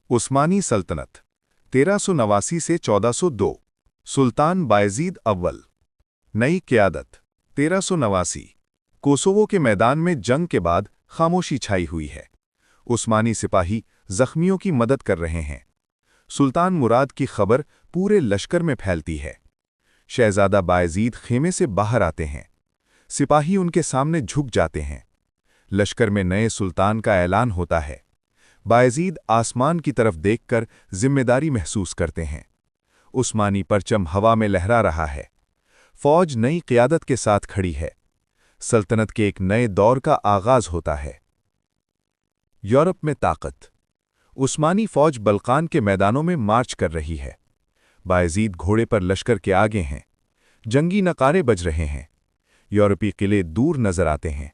उस्मानी सल्तनत 1389 से 1402। सुल्तान बायजीद अव्वल। नई क़यादत 1389। कोसोवो के मैदान में जंग के बाद खामोशी छाई हुई है। उस्मानी सिपाही जख्मियों की मदद कर रहे हैं। सुल्तान मुराद की खबर पूरे लश्कर में फैलती है। शहजादा बायजीद खेमे से बाहर आते हैं। सिपाही उनके सामने झुक जाते हैं। लश्कर में नए सुल्तान का ऐलान होता है। बायजीद आसमान की तरफ देखकर जिम्मेदारी महसूस करते हैं। उस्मानी परचम हवा में लहरा रहा है। फौज नई क़यादत के साथ खड़ी है। सल्तनत के एक नए दौर का आगाज होता है। यूरोप में ताकत। उस्मानी फौज बल्कान के मैदानों में मार्च कर रही है। बायजीद घोड़े पर लश्कर के आगे हैं। जंगी नकारे बज रहे हैं। यूरोपी किले दूर नजर आते हैं।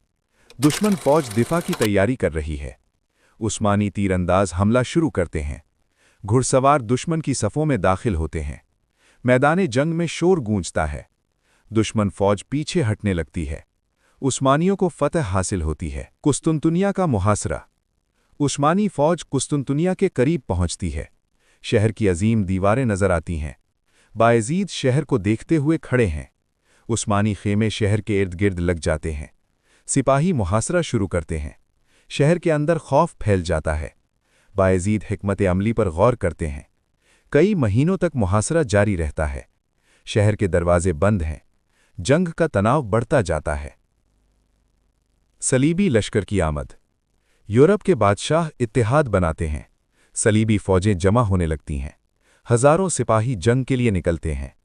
दुश्मन फौज दिफा की तैयारी कर रही है। उस्मानी तीरंदाज हमला शुरू करते हैं। घुड़सवार दुश्मन की सफ़ों में दाखिल होते हैं। मैदाने जंग में शोर गूंजता है। दुश्मन फौज पीछे हटने लगती है। उस्मानियों को फतह हासिल होती है। कुस्तुनतुनिया का मुहासरा। उस्मानी फौज कुस्तुनतुनिया के करीब पहुंचती है। शहर की अजीम दीवारें नजर आती हैं। बायजीद शहर को देखते हुए खड़े हैं। उस्मानी खेमे शहर के इर्द गिर्द लग जाते हैं। सिपाही मुहासरा शुरू करते हैं। शहर के अंदर खौफ फैल जाता है। बायजीद हिकमत अमली पर गौर करते हैं। कई महीनों तक मुहासरा जारी रहता है। शहर के दरवाजे बंद हैं। जंग का तनाव बढ़ता जाता है। सलीबी लश्कर की आमद। यूरोप के बादशाह इत्तेहाद बनाते हैं। सलीबी फौजें जमा होने लगती हैं। हजारों सिपाही जंग के लिए निकलते हैं।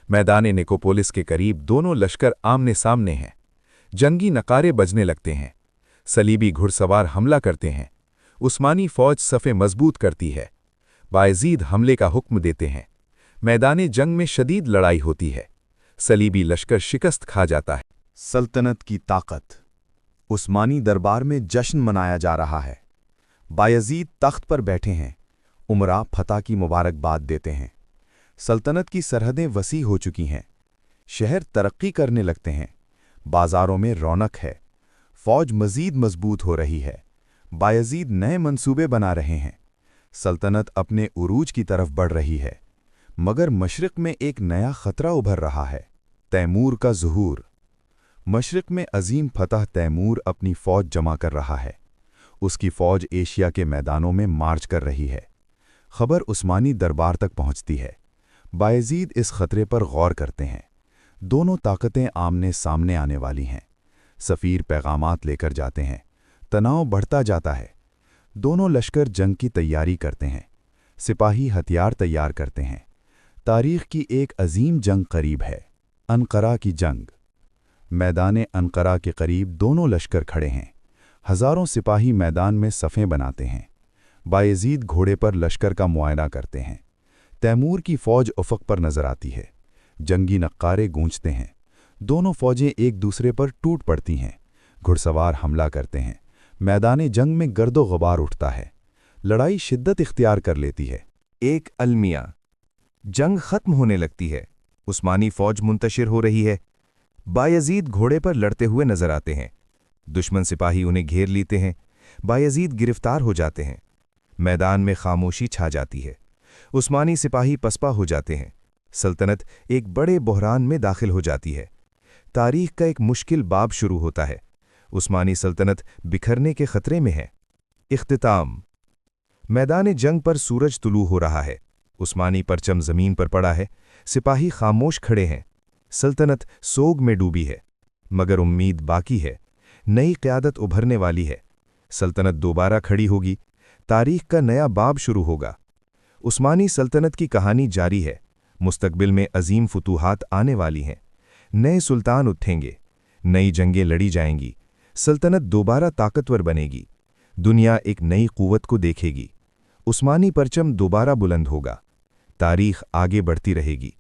मैदान निकोपोलिस के करीब दोनों लश्कर आमने सामने हैं। जंगी नकारे बजने लगते हैं। सलीबी घुड़सवार हमला करते हैं। उस्मानी फौज सफ़े मजबूत करती है। बायजीद हमले का हुक्म देते हैं। मैदान जंग में शदीद लड़ाई होती है। सलीबी लश्कर शिकस्त खा जाता है। सल्तनत की ताकत। उस्मानी दरबार में जश्न मनाया जा रहा है। बायजीद तख्त पर बैठे हैं। उमरा फतह की मुबारकबाद देते हैं। सल्तनत की सरहदें वसी हो चुकी हैं। शहर तरक्की करने लगते हैं। बाजारों में रौनक है। फौज मजीद मजबूत हो रही है। बायजीद नए मंसूबे बना रहे हैं। सल्तनत अपने उरूज की तरफ बढ़ रही है। मगर मशरिक़ में एक नया खतरा उभर रहा है। तैमूर का ज़ुहूर। मशरिक़ में अजीम फतह तैमूर अपनी फौज जमा कर रहा है। उसकी फौज एशिया के मैदानों में मार्च कर रही है। खबर उस्मानी दरबार तक पहुंचती है। बायजीद इस खतरे पर गौर करते हैं। दोनों ताकतें आमने सामने आने वाली हैं। सफ़ीर पैगामात लेकर जाते हैं। तनाव बढ़ता जाता है। दोनों लश्कर जंग की तैयारी करते हैं। सिपाही हथियार तैयार करते हैं। तारीख़ की एक अजीम जंग करीब है। अनक़रा की जंग। मैदान अनक़रा के करीब दोनों लश्कर खड़े हैं। हज़ारों सिपाही मैदान में सफ़ें बनाते हैं। बायजीद घोड़े पर लश्कर का मुआयना करते हैं। तैमूर की फ़ौज उफ़क़ पर नज़र आती है। जंगी नक्कारे गूंजते हैं। दोनों फ़ौजें एक दूसरे पर टूट पड़ती हैं। घुड़सवार हमला करते हैं। मैदान जंग में गर्दो गुबार उठता है। लड़ाई शिद्दत इख्तियार कर लेती है। एक अलमिया। जंग ख़त्म होने लगती है। उस्मानी फ़ौज मुंतशिर हो रही है। बायजीद घोड़े पर लड़ते हुए नजर आते हैं। दुश्मन सिपाही उन्हें घेर लेते हैं। बायजीद गिरफ्तार हो जाते हैं। मैदान में खामोशी छा जाती है। उस्मानी सिपाही पसपा हो जाते हैं। सल्तनत एक बड़े बहरान में दाखिल हो जाती है। तारीख़ का एक मुश्किल बाब शुरू होता है। उस्मानी सल्तनत बिखरने के खतरे में है। इख्तिताम। मैदान जंग पर सूरज तुलू हो रहा है। उस्मानी परचम ज़मीन पर पड़ा है। सिपाही खामोश खड़े हैं। सल्तनत सोग में डूबी है। मगर उम्मीद बाकी है। नई क़यादत उभरने वाली है। सल्तनत दोबारा खड़ी होगी। तारीख़ का नया बाब शुरू होगा। उस्मानी सल्तनत की कहानी जारी है। मुस्तकबिल में अजीम फतूहात आने वाली हैं। नए सुल्तान उठेंगे। नई जंगें लड़ी जाएंगी। सल्तनत दोबारा ताकतवर बनेगी। दुनिया एक नई क़ुव्वत को देखेगी। उस्मानी परचम दोबारा बुलंद होगा। तारीख़ आगे बढ़ती रहेगी।